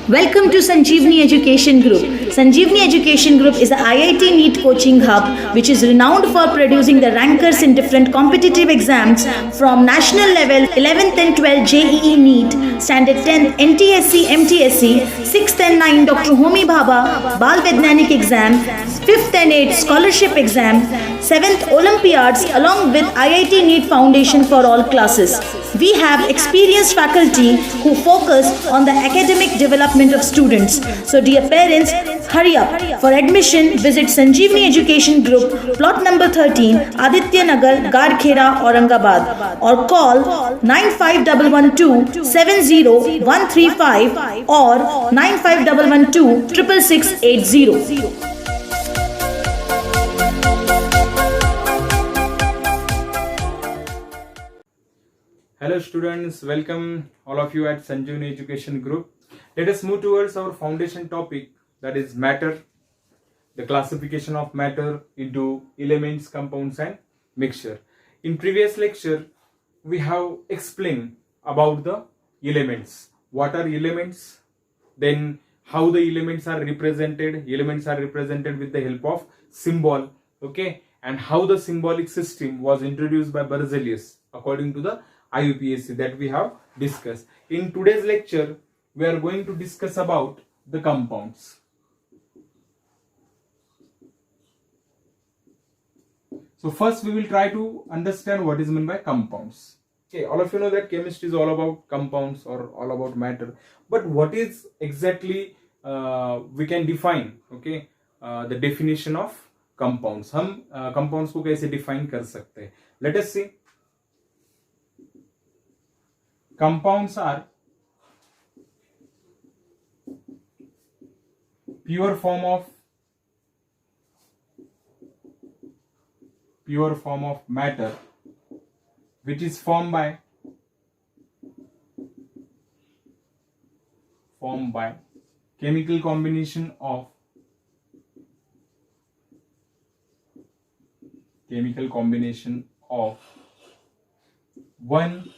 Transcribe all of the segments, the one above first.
Welcome to Sanjeevani Education Group. Sanjeevani Education Group is a IIT NEET coaching hub which is renowned for producing the rankers in different competitive exams from national level 11th and 12th JEE NEET, Standard 10 NTSC MTSC, 6th and 9 Dr. Homi Bhabha Bal Vaidyanik exam, 5th and 8th scholarship exam, 7th Olympiads along with IIT NEET Foundation for all classes. We have experienced faculty who focus on the academic development of students. So dear parents, hurry up. For admission, visit Sanjeevani Education Group, plot number 13, Aditya Nagar, Garkhera, Aurangabad, or call 95112 or 95112 66680. Hello students, welcome all of you at Sanjeevani Education Group. Let us move towards our foundation topic, that is matter, the classification of matter into elements, compounds and mixture. In previous lecture, we have explained about the elements. What are elements? Then how the elements are represented. Elements are represented with the help of symbol, okay? And how the symbolic system was introduced by Berzelius according to the IUPAC that we have discussed. In today's lecture, we are going to discuss about the compounds. So first we will try to understand what is meant by compounds. Okay, all of you know that chemistry is all about compounds or all about matter. But what is exactly we can define, okay, the definition of compounds. हम compounds को कैसे define कर सकते हैं? Let us see. Compounds are pure form of matter which is formed by chemical combination of one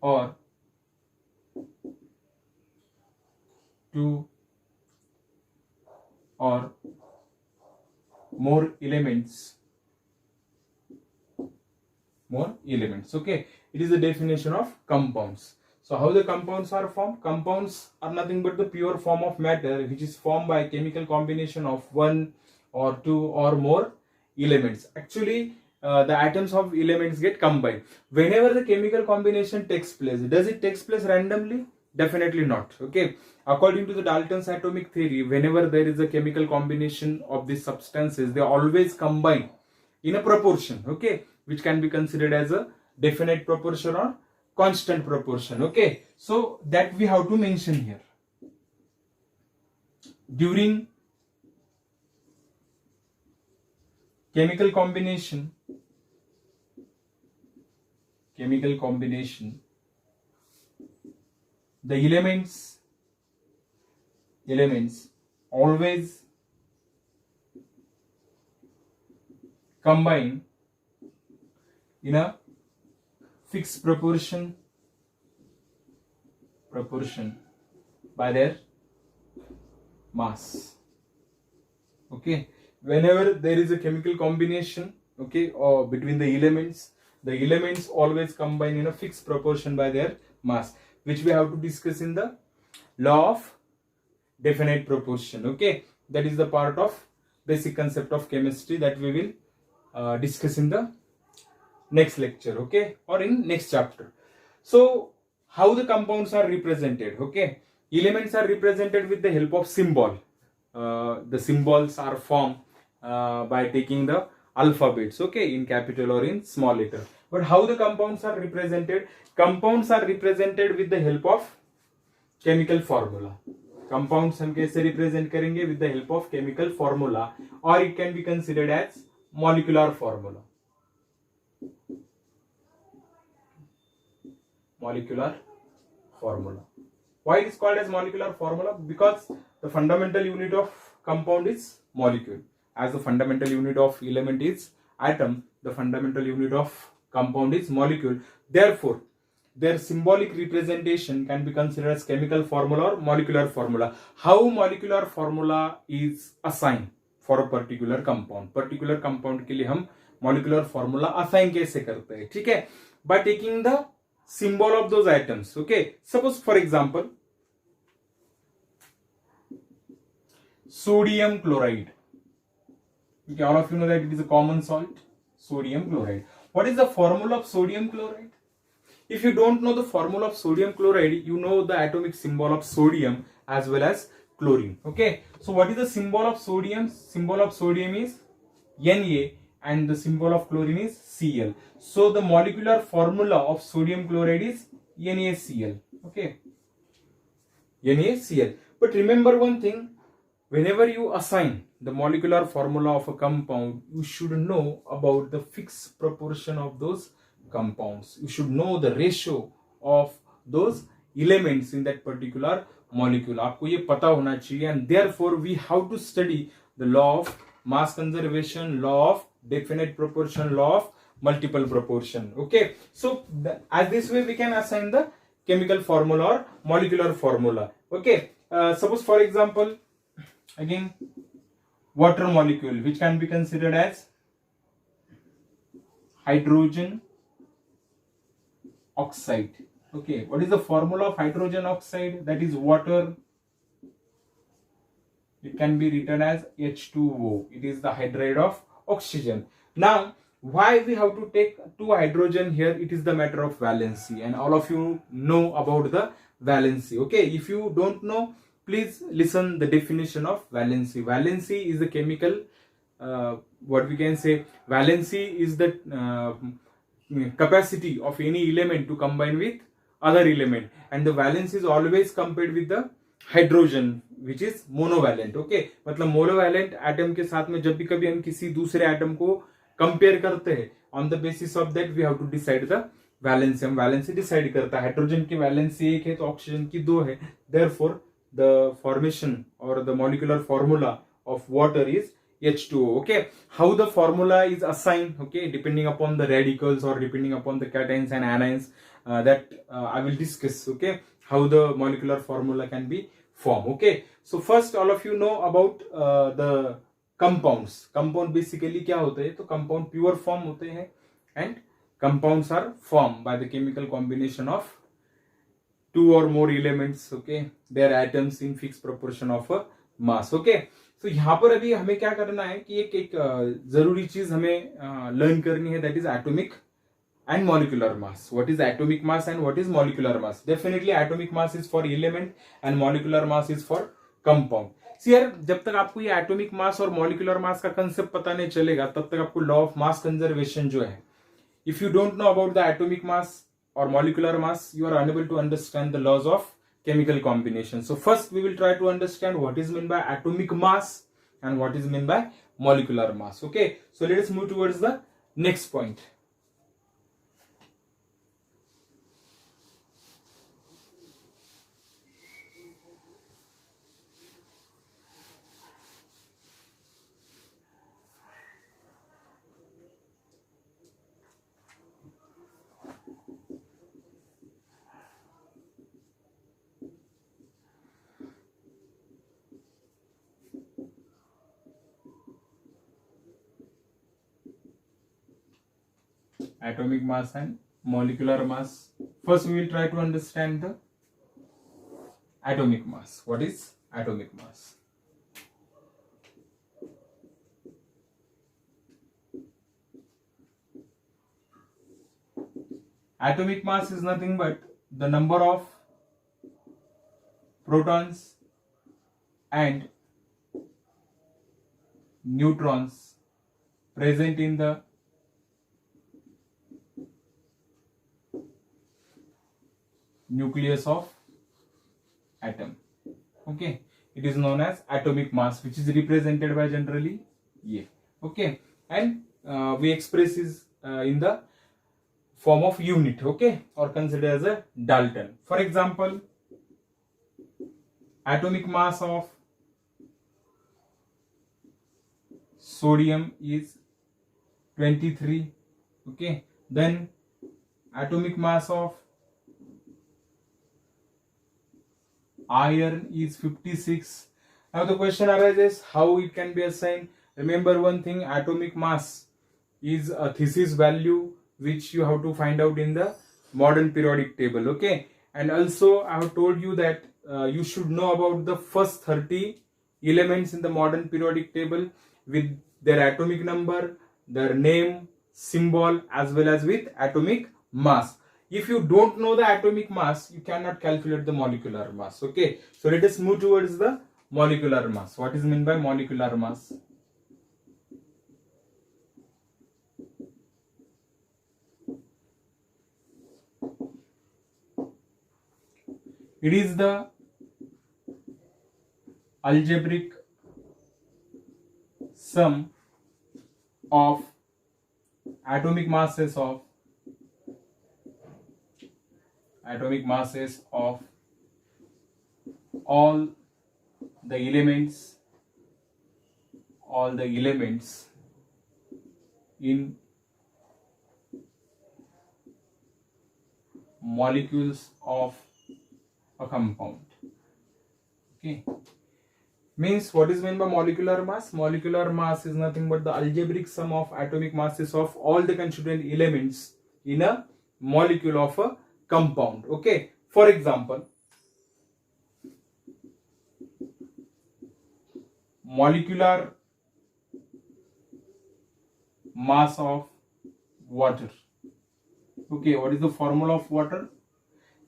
or two or more elements. Okay, it is the definition of compounds. So how the compounds are formed? Compounds are nothing but the pure form of matter which is formed by chemical combination of one or two or more elements. Actually, the atoms of elements get combined. Whenever the chemical combination takes place, does it takes place randomly? Definitely not. Okay, according to the Dalton's atomic theory, whenever there is a chemical combination of these substances, they always combine in a proportion, okay, which can be considered as a definite proportion or constant proportion. Okay, so that we have to mention here. During chemical combination, the elements always combine in a fixed proportion by their mass. Okay, whenever there is a chemical combination, okay, or between the elements always combine in a fixed proportion by their mass, which we have to discuss in the law of definite proportion. Okay, that is the part of basic concept of chemistry that we will discuss in the next lecture, okay, or in next chapter. So how the compounds are represented? Okay, elements are represented with the help of symbol. The symbols are formed by taking the alphabets, okay, in capital or in small letter. But how the compounds are represented? Compounds are represented with the help of chemical formula. Compounds हम कैसे represent करेंगे? With the help of chemical formula, or it can be considered as molecular formula. Why it is called as molecular formula? Because the fundamental unit of compound is molecule. As the fundamental unit of element is atom, the fundamental unit of compound is molecule. Therefore, their symbolic representation can be considered as chemical formula or molecular formula. How molecular formula is assigned for a particular compound? Particular compound के लिए हम molecular formula assign कैसे करते हैं? ठीक है? By taking the symbol of those atoms. Okay. Suppose for example, sodium chloride. Okay, all of you know that it is a common salt. Sodium chloride. What is the formula of sodium chloride? If you don't know the formula of sodium chloride, you know the atomic symbol of sodium as well as chlorine. Okay. So what is the symbol of sodium? Symbol of sodium is Na and the symbol of chlorine is Cl. So the molecular formula of sodium chloride is NaCl. Okay. NaCl. But remember one thing, whenever you assign the molecular formula of a compound, you should know about the fixed proportion of those compounds. You should know the ratio of those elements in that particular molecule. आपको ये पता होना चाहिए, and therefore we have to study the law of mass conservation, law of definite proportion, law of multiple proportion. Okay, so as this way we can assign the chemical formula or molecular formula. Okay, suppose for example, again, water molecule, which can be considered as hydrogen oxide. Okay, what is the formula of hydrogen oxide? That is water. It can be written as H2O. It is the hydride of oxygen. Now, why we have to take two hydrogen here? It is the matter of valency, and all of you know about the valency. Okay, if you don't know, please listen the definition of valency. Valency is the chemical, what we can say, valency is the capacity of any element to combine with other element, and the valence is always compared with the hydrogen which is monovalent. Okay, मतलब monovalent atom के साथ में जब भी कभी हम किसी दूसरे atom को कंपेयर करते हैं, on the basis of that we have to decide the valency. हम valency decide करता है, हाइड्रोजन की valency 1 है तो ऑक्सीजन की 2 है, therefore the formation or the molecular formula of water is H2O. Okay, how the formula is assigned, okay, depending upon the radicals or depending upon the cations and anions, that I will discuss. Okay, how the molecular formula can be formed. Okay, so first all of you know about the compounds. Compound basically क्या होते हैं? तो compound pure form होते हैं, and compounds are formed by the chemical combination of two or more elements. Okay, their atoms in fixed proportion of a mass. Okay, so यहाँ पर अभी हमें क्या करना है कि एक जरूरी चीज हमें लर्न करनी है, that is atomic and molecular mass. What is atomic mass and what is molecular mass? Definitely atomic mass is for element and molecular mass is for compound. See यार, जब तक आपको ये atomic mass और molecular mass का concept पता नहीं चलेगा, तब तक आपको law of mass conservation जो है, if you don't know about the atomic mass or molecular mass, you are unable to understand the laws of chemical combination. So first we will try to understand what is meant by atomic mass and what is meant by molecular mass. Okay, so let us move towards the next point. Atomic mass and molecular mass. First we will try to understand the atomic mass. What is atomic mass? Atomic mass is nothing but the number of protons and neutrons present in the nucleus of atom. Okay, it is known as atomic mass, which is represented by generally A. Okay, and we express is in the form of unit. Okay, or consider as a Dalton. For example, atomic mass of sodium is 23. Okay, then atomic mass of iron is 56. Now the question arises how it can be assigned. Remember one thing, atomic mass is a thesis value which you have to find out in the modern periodic table. Okay, and also I have told you that you should know about the first 30 elements in the modern periodic table with their atomic number, their name, symbol, as well as with atomic mass. If you don't know the atomic mass, you cannot calculate the molecular mass. Okay, so let us move towards the molecular mass. What is meant by molecular mass? It is the algebraic sum of atomic masses of all the elements in molecules of a compound. Okay, means what is meant by molecular mass? Molecular mass is nothing but the algebraic sum of atomic masses of all the constituent elements in a molecule of a compound. Okay, for example, molecular mass of water. Okay, what is the formula of water?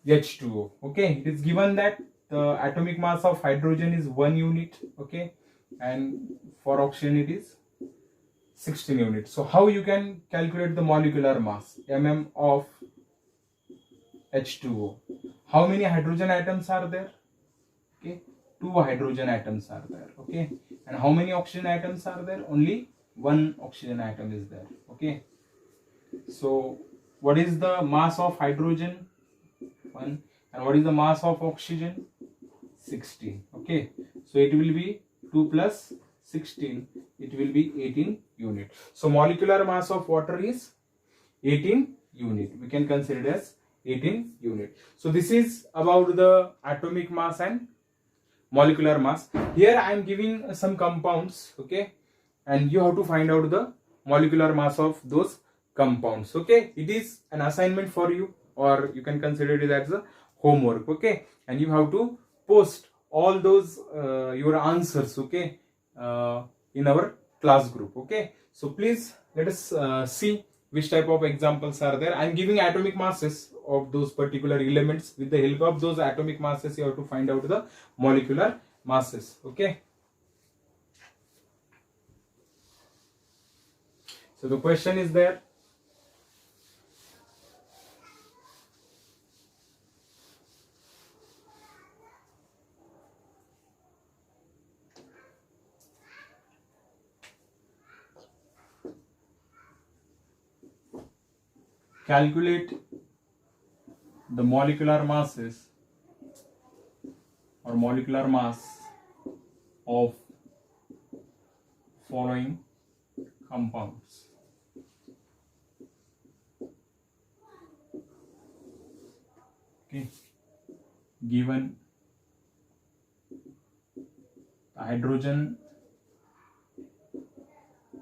H2O. Okay, it is given that the atomic mass of hydrogen is 1 unit. Okay, and for oxygen it is 16 units. So how you can calculate the molecular mass? mm of H2O. How many hydrogen atoms are there? Okay, 2 hydrogen atoms are there. Okay, and how many oxygen atoms are there? Only 1 oxygen atom is there. Okay, so what is the mass of hydrogen? 1. And what is the mass of oxygen? 16. Okay, so it will be 2 plus 16, it will be 18 unit. So molecular mass of water is 18 unit. We can consider it as 18 unit. So this is about the atomic mass and molecular mass. Here I am giving some compounds. Okay, and you have to find out the molecular mass of those compounds. Okay, it is an assignment for you, or you can consider it as a homework. Okay, and you have to post all those your answers. Okay, in our class group. Okay, so please let us see which type of examples are there. I am giving atomic masses of those particular elements. With the help of those atomic masses, you have to find out the molecular masses. Okay, so the question is there. Calculate the molecular masses or molecular mass of following compounds. Okay, given hydrogen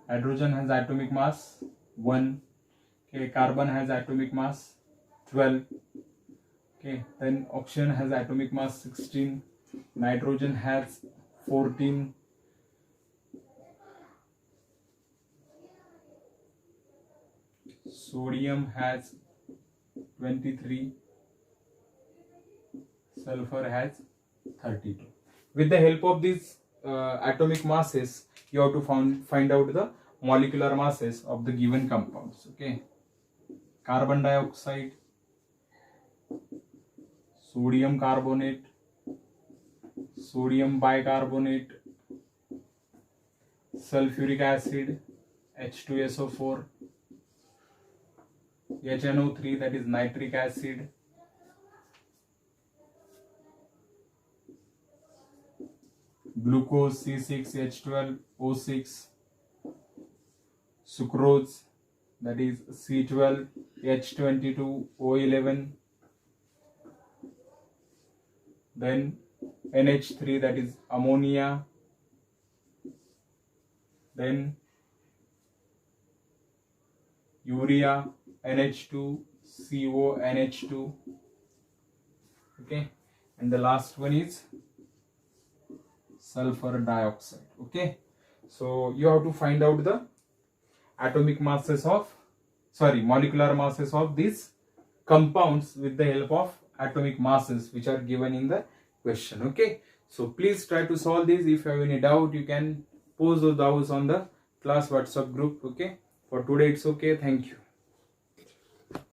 has atomic mass 1. Okay, carbon has atomic mass 12. Okay, then oxygen has atomic mass 16, nitrogen has 14, sodium has 23, sulfur has 32. With the help of these atomic masses, you have to find out the molecular masses of the given compounds. Okay, carbon dioxide, sodium carbonate, sodium bicarbonate, sulfuric acid, H2SO4, HNO3, that is nitric acid, glucose C6H12O6, sucrose, that is C12H22O11, then NH3, that is ammonia. Then urea, NH2, CO, NH2. Okay, and the last one is sulfur dioxide. Okay, so you have to find out the molecular masses of these compounds with the help of atomic masses which are given in the question. Okay, so please try to solve this. If you have any doubt, you can post those doubts on the class WhatsApp group. Okay, for today it's okay. Thank you.